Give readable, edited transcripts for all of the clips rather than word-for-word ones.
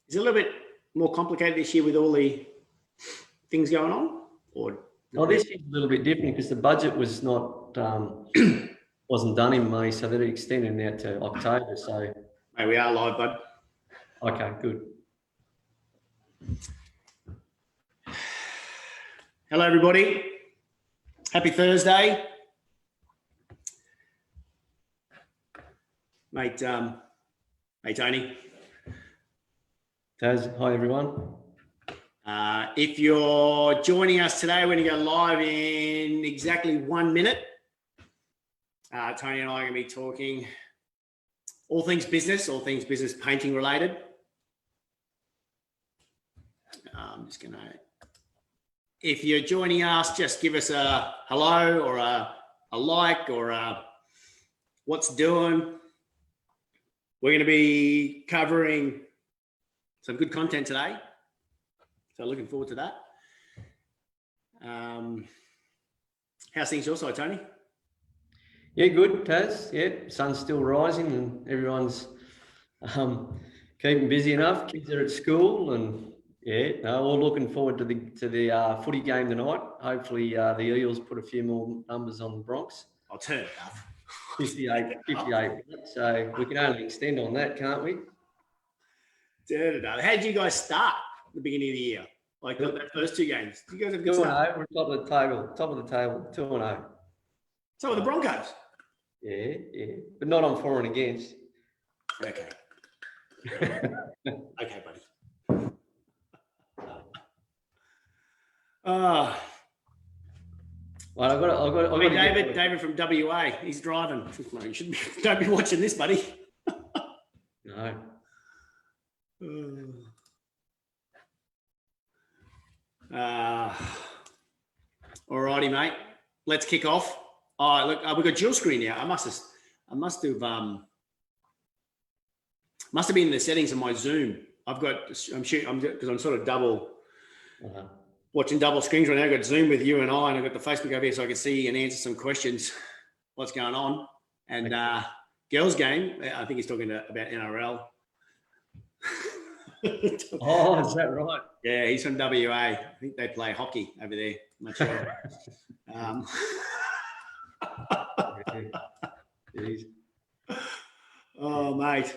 Is it a little bit more complicated this year with all the things going on? Or this is a little bit different because the budget was not wasn't done in May, so they're extending out to October. So hey, we are live, bud. Okay, good. Hello, everybody. Happy Thursday, mate. Hey, Tony. Taz, hi everyone. If you're joining us today, we're going to go live in exactly 1 minute. Tony and I are going to be talking all things business painting related. I'm just going to, if you're joining us, just give us a hello or a like or a what's doing. We're going to be covering some good content today. So looking forward to that. How's things your side, Tony? Yeah, good, Taz. Yeah, sun's still rising and everyone's keeping busy enough. Kids are at school and yeah, no, we're looking forward to the footy game tonight. Hopefully the Eels put a few more numbers on the Bronx. I'll turn it up. 58 minutes. So we can only extend on that, can't we? Turn it up. How did you guys start at the beginning of the year? Like the first two games? Did you guys have a good start? 2-0, we're top of the table, 2-0. So are the Broncos? Yeah, but not on for and against. Okay. Okay, buddy. Well, I've got David from WA. He's driving. You shouldn't don't be watching this, buddy. No. All righty, mate. Let's kick off. Oh, look, we've got dual screen now. I must have been in the settings of my Zoom. Because I'm sort of double watching double screens right now. I've got Zoom with you and I've got the Facebook over here so I can see and answer some questions. What's going on? And girls' game. I think he's talking about NRL. Oh, is that right? Yeah, he's from WA. I think they play hockey over there. I'm not sure. Oh, mate.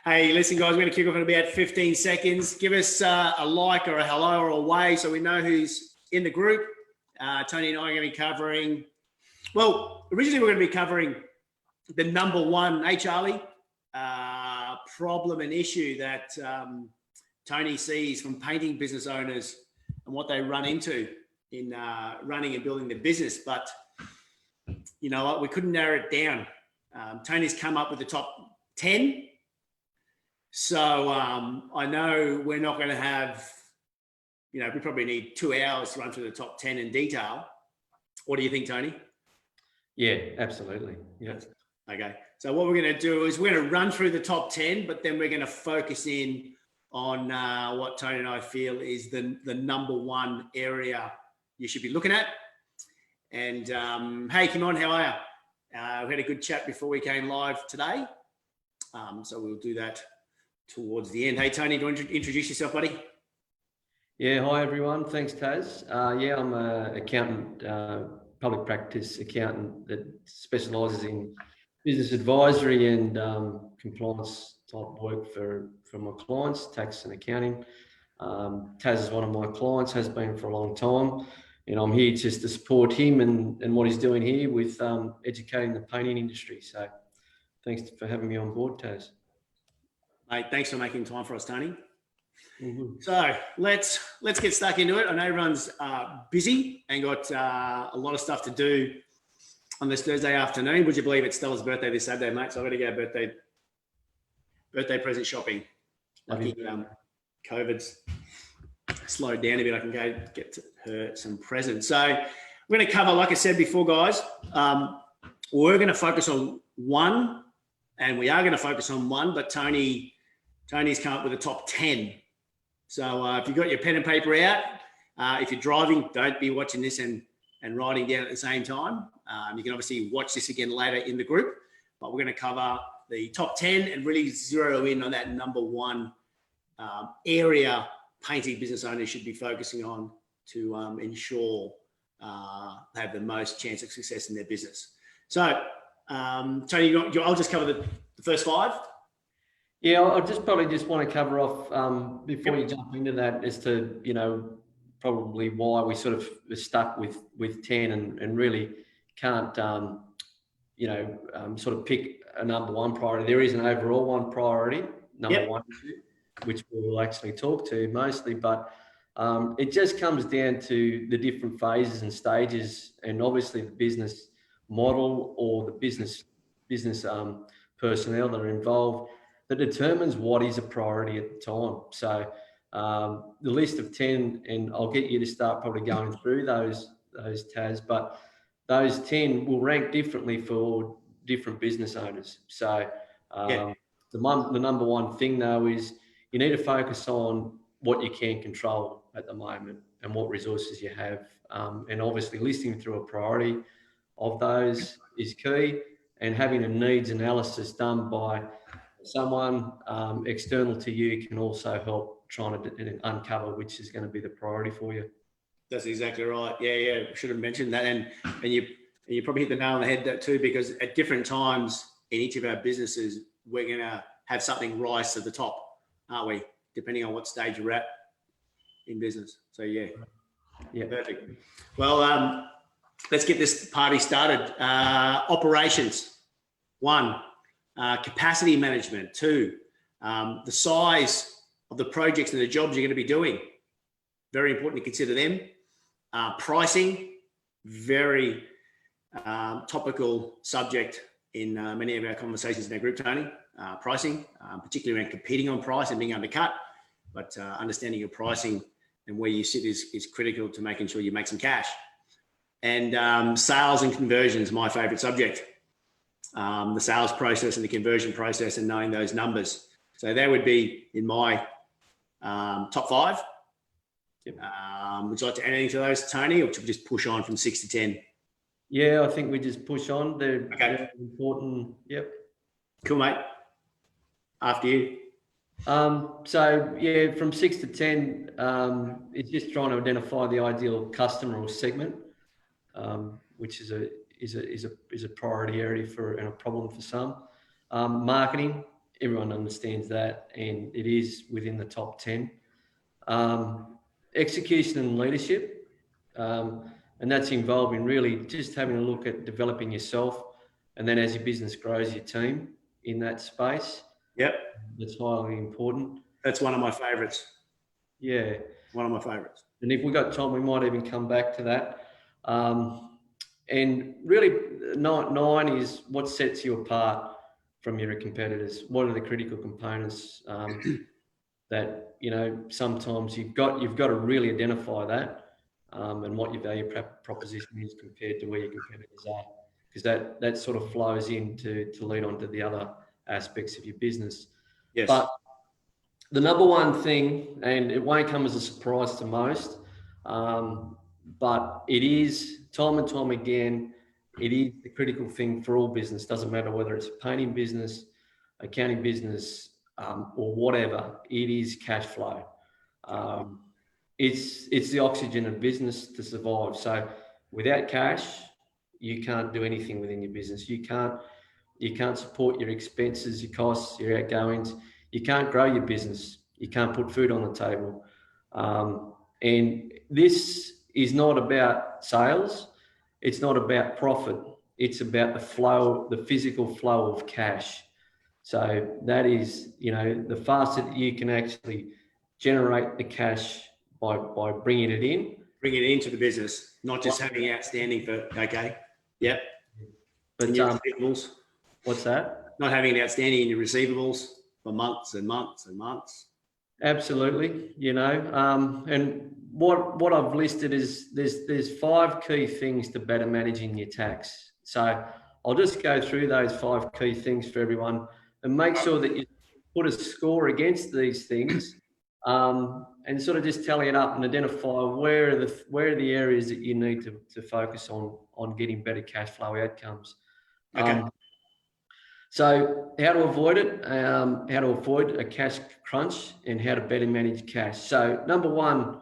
Hey, listen, guys, we're going to kick off in about 15 seconds. Give us a like or a hello or a wave so we know who's in the group. Tony and I are going to be covering, well, originally we're going to be covering the number one, hey, Charlie, problem and issue that Tony sees from painting business owners and what they run into in running and building their business. But you know what? We couldn't narrow it down. Tony's come up with the top 10. So I know we're not going to have, we probably need 2 hours to run through the top 10 in detail. What do you think, Tony? Yeah, absolutely. Yeah. Okay. So what we're going to do is we're going to run through the top 10, but then we're going to focus in on what Tony and I feel is the number one area you should be looking at. And hey, come on, how are you? We had a good chat before we came live today. So we'll do that towards the end. Hey, Tony, do you want to introduce yourself, buddy? Yeah, hi, everyone. Thanks, Taz. Yeah, I'm an accountant, public practice accountant that specialises in business advisory and compliance type work for my clients, tax and accounting. Taz is one of my clients, has been for a long time. And I'm here just to support him and what he's doing here with educating the painting industry. So thanks for having me on board, Taz. Mate, thanks for making time for us, Tony. Mm-hmm. So let's get stuck into it. I know everyone's busy and got a lot of stuff to do on this Thursday afternoon. Would you believe it's Stella's birthday this Saturday, mate? So I've got to go birthday present shopping. Lucky COVID's slowed down a bit. I can go get to her some presents. So we're going to cover, like I said before, guys, we're going to focus on one, and we are going to focus on one, but Tony's come up with a top 10. So if you've got your pen and paper out, if you're driving, don't be watching this and writing down at the same time. You can obviously watch this again later in the group, but we're going to cover the top 10 and really zero in on that number one area painting business owners should be focusing on to ensure they have the most chance of success in their business. So, Tony, I'll just cover the first 5. Yeah, I probably just want to cover off before you jump into that as to, probably why we sort of are stuck with 10 and really can't, sort of pick a number one priority. There is an overall one priority, number 1, which we'll actually talk to mostly, but it just comes down to the different phases and stages, and obviously the business model or the business personnel that are involved that determines what is a priority at the time. So the list of 10, and I'll get you to start probably going through those Taz, but those 10 will rank differently for different business owners. So the number one thing though is you need to focus on what you can control at the moment and what resources you have. And obviously listing through a priority of those is key, and having a needs analysis done by someone external to you can also help trying to uncover which is going to be the priority for you. That's exactly right. Yeah. Should have mentioned that. And you probably hit the nail on the head too, because at different times in each of our businesses, we're going to have something rise to the top, aren't we? Depending on what stage we're at in business. So yeah, perfect. Well, let's get this party started. Operations. 1, capacity management. 2, the size of the projects and the jobs you're going to be doing. Very important to consider them. Pricing, very topical subject in many of our conversations in our group, Tony. Pricing, particularly around competing on price and being undercut, but understanding your pricing and where you sit is critical to making sure you make some cash. And sales and conversions, my favorite subject. The sales process and the conversion process and knowing those numbers. So that would be in my top 5. Would you like to add anything to those, Tony, or should we just push on from 6 to 10? Yeah, I think we just push on. They're important. Yep. Cool, mate. After you. So yeah, from 6 to 10, it's just trying to identify the ideal customer or segment, which is a priority area and a problem for some. Marketing, everyone understands that, and it is within the top 10. Execution and leadership, and that's involving really just having a look at developing yourself, and then as your business grows, your team in that space. Yep. That's highly important. That's one of my favorites. Yeah. One of my favorites. And if we've got time, we might even come back to that. And really, 9 is what sets you apart from your competitors. What are the critical components that, sometimes you've got to really identify that and what your value proposition is compared to where your competitors are, because that sort of flows in to lead on to the other aspects of your business. Yes. But the number one thing, and it won't come as a surprise to most, but it is time and time again, it is the critical thing for all business. Doesn't matter whether it's a painting business, accounting business, or whatever. It is cash flow. It's the oxygen of business to survive. So without cash, you can't do anything within your business. You can't support your expenses, your costs, your outgoings. You can't grow your business. You can't put food on the table. And this is not about sales. It's not about profit. It's about the flow, the physical flow of cash. So that is, the faster that you can actually generate the cash by bringing it in. Bring it into the business, not just having outstanding for, okay. Yep. But your receivables. What's that? Not having it outstanding in your receivables for months and months and months. Absolutely. And what I've listed is there's 5 key things to better managing your tax. So I'll just go through those 5 key things for everyone and make sure that you put a score against these things, and sort of just tally it up and identify where are the areas that you need to focus on getting better cash flow outcomes. Okay. So how to avoid it, how to avoid a cash crunch, and how to better manage cash. So number one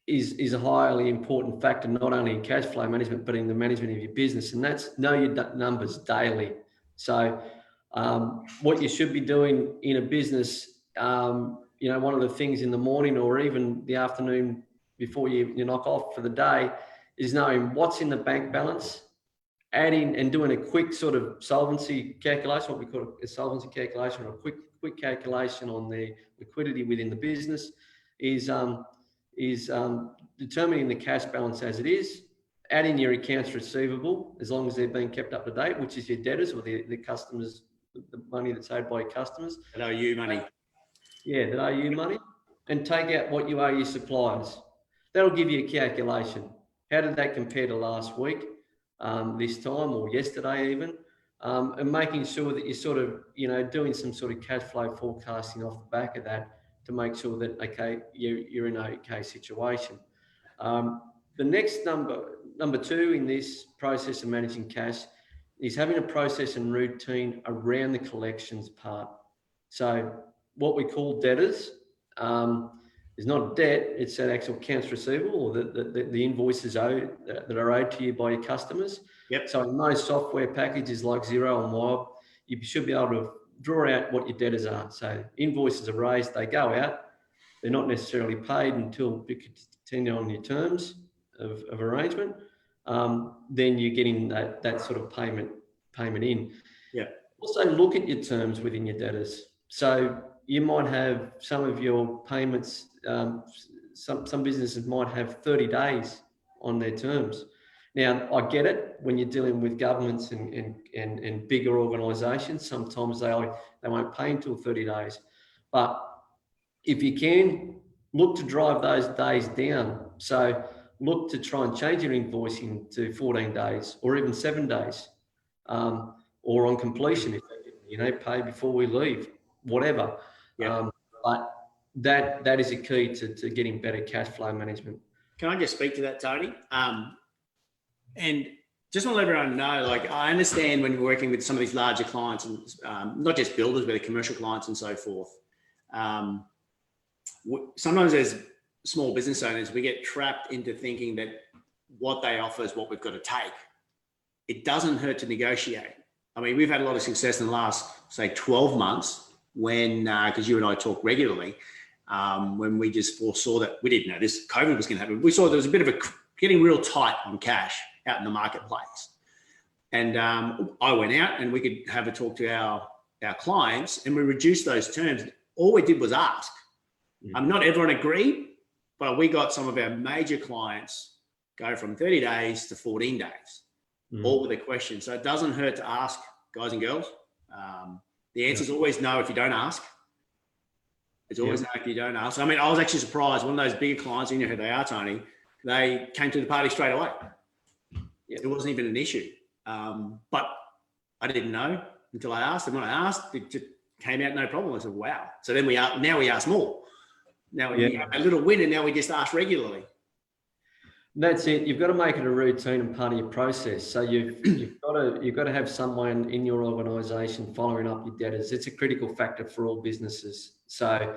is a highly important factor, not only in cash flow management, but in the management of your business. And that's know your numbers daily. So what you should be doing in a business, one of the things in the morning or even the afternoon before you knock off for the day is knowing what's in the bank balance, adding and doing a quick sort of solvency calculation, what we call a solvency calculation, or a quick calculation on the liquidity within the business, is determining the cash balance as it is, adding your accounts receivable as long as they're being kept up to date, which is your debtors or the customers, the money that's owed by your customers. That owe you money. Yeah, that owe you money, and take out what you owe your suppliers. That'll give you a calculation. How did that compare to last week, this time, or yesterday even? And making sure that you're sort of, doing some sort of cash flow forecasting off the back of that to make sure that, okay, you're in an okay situation. The next number two in this process of managing cash is having a process and routine around the collections part. So what we call debtors is not a debt, it's an actual accounts receivable, or the invoices that are owed to you by your customers. Yep. So in most software packages like Xero or Mob, you should be able to draw out what your debtors are. So invoices are raised, they go out, they're not necessarily paid until you continue on your terms of arrangement. Then you're getting that sort of payment in. Yeah. Also look at your terms within your debtors. So you might have some of your payments, some businesses might have 30 days on their terms. Now, I get it when you're dealing with governments and bigger organisations, sometimes they won't pay until 30 days. But if you can, look to drive those days down. So look to try and change your invoicing to 14 days or even 7 days, or on completion, if pay before we leave, whatever. Yeah. But that is a key to getting better cash flow management. Can I just speak to that, Tony? And just want to let everyone know, like, I understand when you're working with some of these larger clients, and not just builders, but the commercial clients and so forth. Sometimes as small business owners, we get trapped into thinking that what they offer is what we've got to take. It doesn't hurt to negotiate. I mean, we've had a lot of success in the last, say, 12 months when, because you and I talk regularly, when we just foresaw that we didn't know this COVID was going to happen. We saw there was a bit of getting real tight on cash out in the marketplace. And I went out and we could have a talk to our clients, and we reduced those terms. All we did was ask. Not everyone agreed, but we got some of our major clients go from 30 days to 14 days, all with a question. So it doesn't hurt to ask, guys and girls. The answer is always no if you don't ask. It's always no if you don't ask. I mean, I was actually surprised. One of those bigger clients, you know who they are, Tony, they came to the party straight away. It wasn't even an issue. But I didn't know until I asked. And when I asked, it just came out no problem. I said, wow. So then we ask more. Now we have a little win, and now we just ask regularly. That's it. You've got to make it a routine and part of your process. So you've got to have someone in your organisation following up your debtors. It's a critical factor for all businesses. So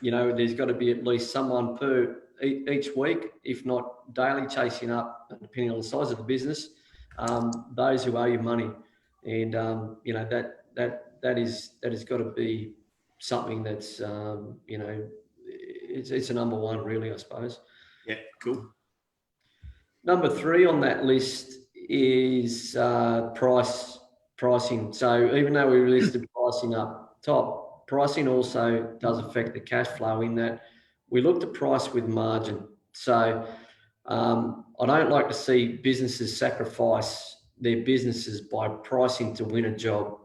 there's got to be at least someone per each week, if not daily, chasing up, depending on the size of the business, those who owe you money. And that has got to be something that's it's a number one, really, I suppose. Yeah, cool. Number 3 on that list is pricing. So even though we listed pricing up top, pricing also does affect the cash flow in that we look to price with margin. So I don't like to see businesses sacrifice their businesses by pricing to win a job.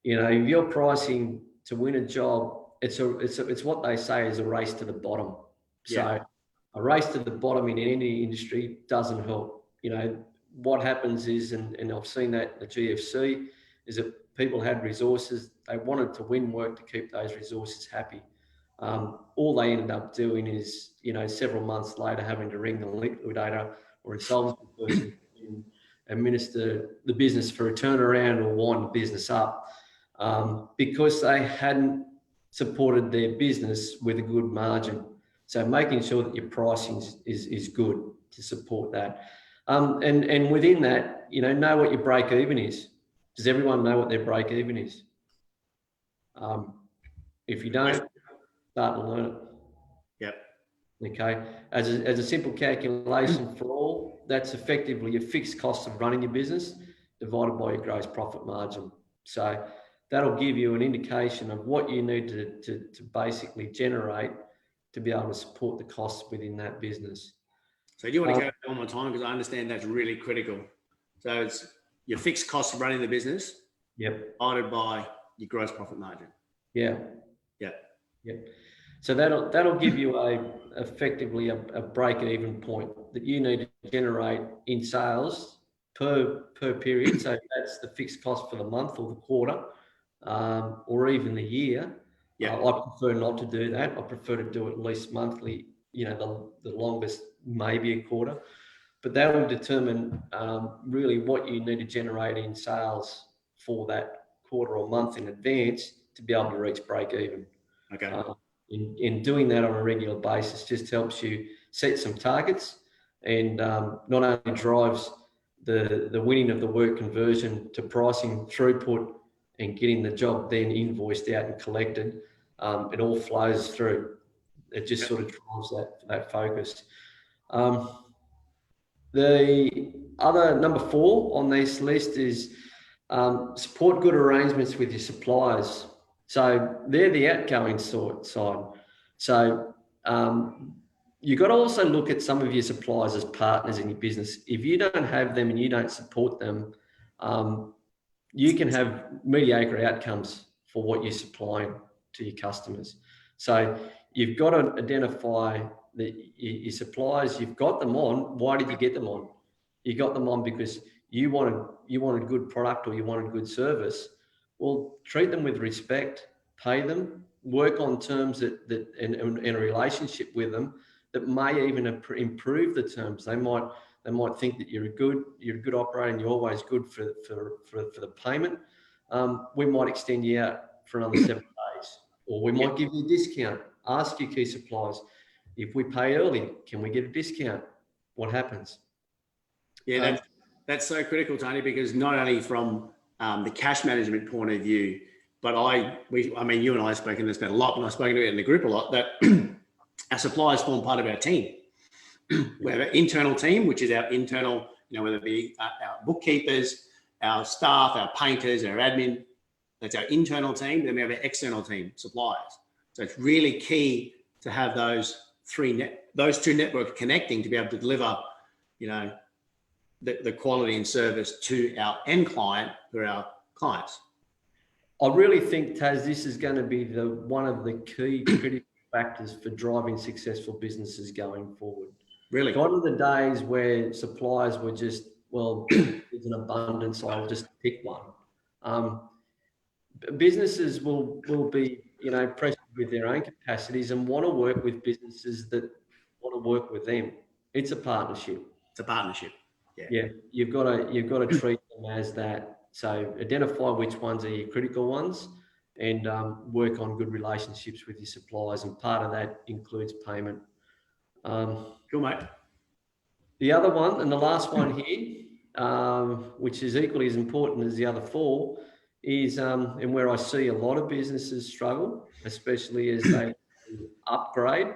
If you're pricing to win a job, it's what they say is a race to the bottom. So a race to the bottom in any industry doesn't help. What happens is, and I've seen that in the GFC, is that people had resources. They wanted to win work to keep those resources happy. All they ended up doing is, several months later, having to ring the liquidator or insolvency person administer the business for a turnaround or wind the business up, because they hadn't supported their business with a good margin. So making sure that your pricing is good to support that. And within that, know what your break even is. Does everyone know what their break even is? If you don't, start to learn it. Yep. Okay. As a simple calculation for all, that's effectively your fixed cost of running your business divided by your gross profit margin. So that'll give you an indication of what you need to basically generate to be able to support the costs within that business. So do you want to go one more time, because I understand that's really critical. So it's your fixed cost of running the business, divided by your gross profit margin. Yeah. So that'll give you effectively a break-even point that you need to generate in sales per period. So that's the fixed cost for the month or the quarter, or even the year. I prefer not to do that. I prefer to do it at least monthly. The longest maybe a quarter, but that will determine really what you need to generate in sales for that quarter or month in advance to be able to reach break even. Okay. In doing that on a regular basis just helps you set some targets, and not only drives the winning of the work conversion to pricing, throughput, and getting the job then invoiced out and collected. It all flows through. It just sort of drives that focus. The other number 4 on this list is support good arrangements with your suppliers. So they're the outgoing side. So you've got to also look at some of your suppliers as partners in your business. If you don't have them and you don't support them, you can have mediocre outcomes for what you're supplying to your customers. So you've got to identify your suppliers. You've got them on. Why did you get them on? You got them on because you wanted good product or you wanted good service. Well, treat them with respect, pay them, work on terms that in a relationship with them that may even improve the terms. They might think that you're a good operator and you're always good for the payment. We might extend you out for another 7 days, or we might give you a discount. Ask your key suppliers, if we pay early, can we get a discount? What happens? Yeah, that's so critical, Tony, because not only from the cash management point of view, but I mean, you and I have spoken this about a lot, and I've spoken to it in the group a lot, that our suppliers form part of our team. We have an internal team, which is our internal, whether it be our bookkeepers, our staff, our painters, our admin. That's our internal team. Then we have an external team, suppliers. So it's really key to have those two networks connecting to be able to deliver, the quality and service to our end client, who are our clients. I really think, Taz, this is going to be one of the key critical factors for driving successful businesses going forward. Really? Gone are the days where suppliers were just, there's an abundance, I'll just pick one. Businesses will be, pressured with their own capacities and want to work with businesses that want to work with them. It's a partnership. It's a partnership. Yeah. You've got to treat them as that. So identify which ones are your critical ones, and work on good relationships with your suppliers. And part of that includes payment. Cool, mate. The other one, and the last one here, which is equally as important as the other 4, is, and where I see a lot of businesses struggle, especially as they upgrade,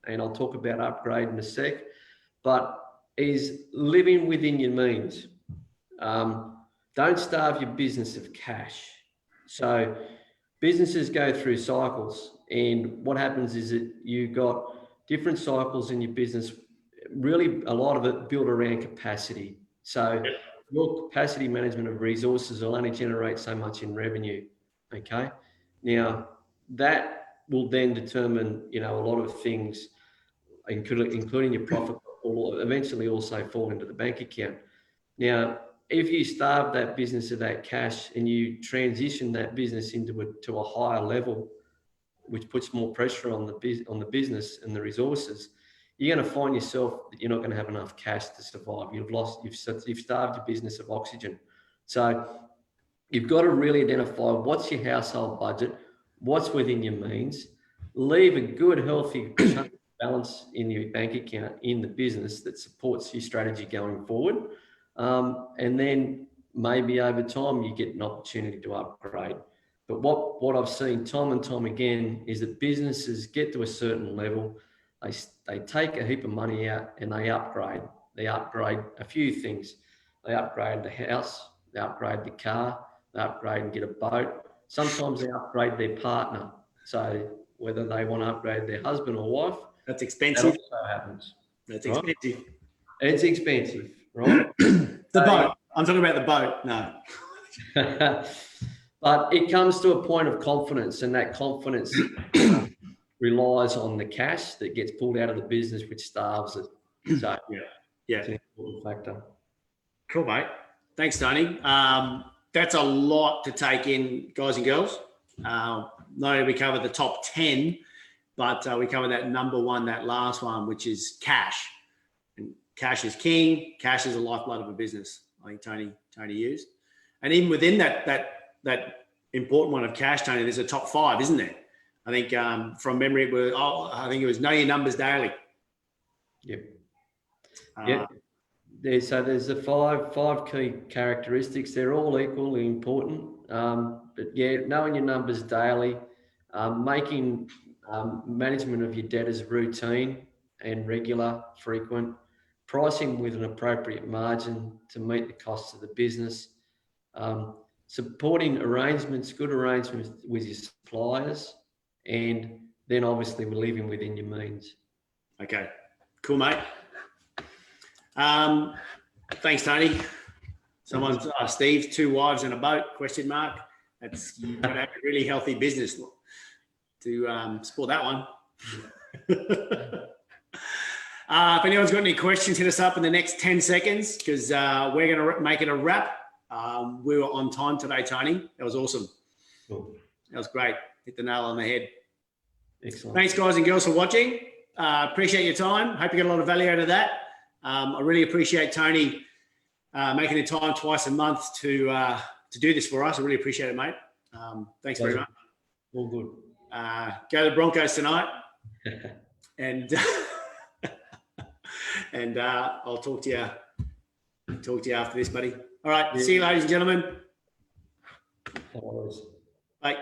and I'll talk about upgrade in a sec, but is living within your means. Don't starve your business of cash. So businesses go through cycles, and what happens is that you've got different cycles in your business, really a lot of it built around capacity. So your capacity management of resources will only generate so much in revenue. Okay. Now that will then determine, a lot of things, including your profit, will eventually also fall into the bank account. Now, if you starve that business of that cash and you transition that business to a higher level, which puts more pressure on the business and the resources, you're going to find yourself that you're not going to have enough cash to survive. You've starved your business of oxygen. So you've got to really identify what's your household budget, what's within your means, leave a good, healthy chunk of balance in your bank account in the business that supports your strategy going forward. And then maybe over time you get an opportunity to upgrade. But what I've seen time and time again is that businesses get to a certain level, they take a heap of money out and they upgrade. They upgrade a few things. They upgrade the house, they upgrade the car, they upgrade and get a boat. Sometimes they upgrade their partner. So whether they want to upgrade their husband or wife, that's expensive. That also happens. That's expensive. It's expensive, right? The boat. I'm talking about the boat. No. But it comes to a point of confidence, and that confidence relies on the cash that gets pulled out of the business, which starves it. So yeah, it's an important factor. Cool, mate. Thanks, Tony. That's a lot to take in, guys and girls. Not only we covered the top 10, but we covered that number one, that last one, which is cash. And cash is king. Cash is the lifeblood of a business. I think Tony used. And even within that important one of cash, Tony, there's a top 5, isn't there? I think from memory, it was know your numbers daily. Yep. So there's the five key characteristics. They're all equally important. But knowing your numbers daily, making management of your debtors routine and regular, frequent, pricing with an appropriate margin to meet the costs of the business, supporting good arrangements with your suppliers, and then obviously we're living within your means. Okay, cool, mate. Thanks, Tony. Someone's Steve, 2 wives and a boat? ? That's, you've got to have a really healthy business to support that one. If anyone's got any questions, hit us up in the next 10 seconds because we're going to make it a wrap. We were on time today, Tony. That was awesome. Cool. That was great. Hit the nail on the head. Excellent. Thanks, guys and girls, for watching. Appreciate your time. Hope you get a lot of value out of that. I really appreciate Tony making the time twice a month to do this for us. I really appreciate it, mate. Thanks very much. All good. Go to the Broncos tonight. and I'll talk to you after this, buddy. All right. See you, ladies and gentlemen. No worries. Bye.